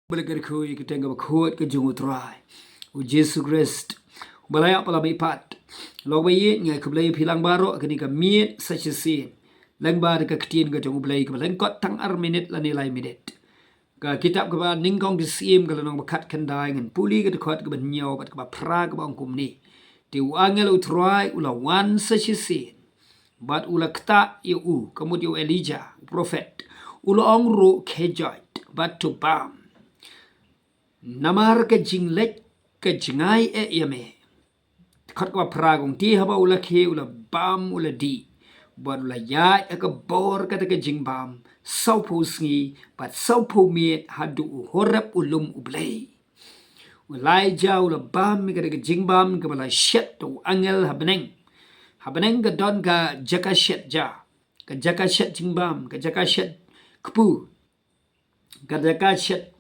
Belajar kui kita nggak kuat ke jungu try. Yesus Christ. Balaya pala may pat. Lo bayi ngai ke belai pilang baro kini ke miet sacisi. Lang bar ke ketin ke jungu belai ke belai kot tang minit la nilai minit. Ka kitab ke ba ningkong disim kalau nong bekat kendai ngan puli ke dekot ke benyau bat ke ba pra ke ba ongkum ni. Ti angel utrai ula wan sacisi. Bat ula kta yu kemudian Elijah prophet. Ula ongru kejait bat to bam. Namar ke jinglek ke jingai yame khat kwa pragong ti haba ula khe ula bam ula di buat ula ya ke bor ke jingbam sau po sngi bat sau po miet hadu horap ulum ublei ulai ja ula bam ke jingbam ke bala shet tu angel habneng ke don ka jaka shet ja ke jaka shet jingbam ke jaka shet kpu ke jaka shet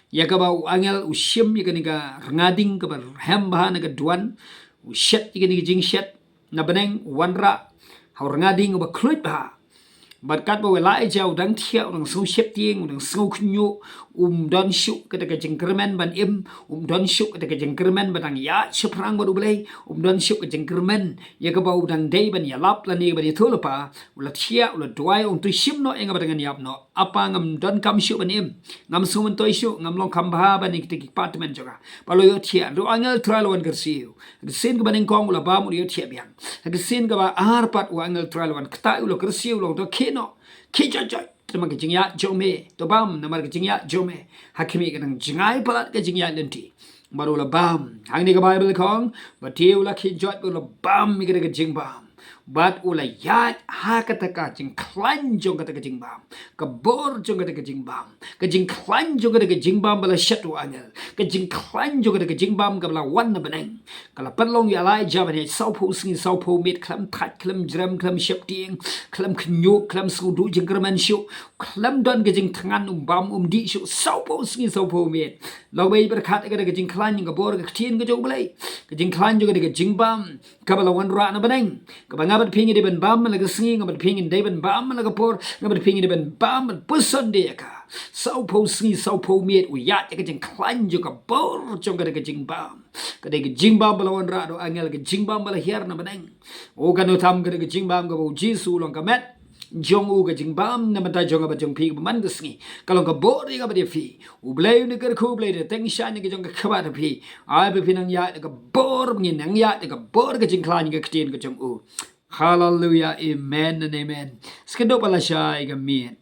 ya ka ba angel ushim ya ka ngading ka ba hembahan ka duan ushet ya ka jing shet na beneng wanra hau ngading ba kluit ba bat kat ba wala ja udang thia udang so shet tieng udang so knyo don shu ka jing kermen ban im don shu ka jing kermen batang ya chuprang ba ublei don shu ka jing kermen ya ka ba udang dei ban ya lap la ni ba di thulpa ula thia ula duai tu shim no enga ba dengan yap no apa ngam don kam shu ban im ngam sumun toy shu ngam long kam ba ban ik department juga palo yo thia ro angel trial wan kersiu sin ka ban kong ula ba mu yo thia biang sin ka ba ar pat wa angel trial wan kta ula kersiu lo to kino kijajai tema ke jingya jome to bam namar ke jingya jome hakimi ke nang jingai palat ke jingya lenti baru la bam hang ni ke bible kong batiu la kijot ula bam mi ke jingbam bat ula yat ha kata ka jing klan jong kata ke jingbam ke bor jong kata ke jingbam ke jing klan jong kata ke jingbam bala shatu angel ke jing klan jong kata ke jingbam ke bala wan na beneng kala perlong ya lai jaban he sau po sing sau po mit klam that klam jram klam shep tieng klam knyu klam sudu jing kerman shu klam don ke jing tangan bam di shu sau po sing sau po mit lo bei berkat ke jing klan ke bor ke tien ke jong belai ke jing klan jong ke jingbam ke bala wan ra na beneng ke ngabat pingi de ben bam la singi ngabat pingi de ben bam la por ngabat pingi de ben bam puson de ka sau po singi sau po miet u ya ke jing klan ju ka bor jong ke jing bam ke de jing bam bala wan ra do angel ke jing bam bala her na beneng o kan utam ke jing bam ko jisu long ka met jong u ke jing bam na mata jong ba jong pi man ke singi kalau ka bor ga ba de fi u blai ne ke khu blai de teng shan ke jong ka khaba de fi ai be pinang ya ke bor ngin nang ya ke bor ke jing klan ke tien ke jong u Hallelujah, amen and amen. Skendo pala siya ay gamit.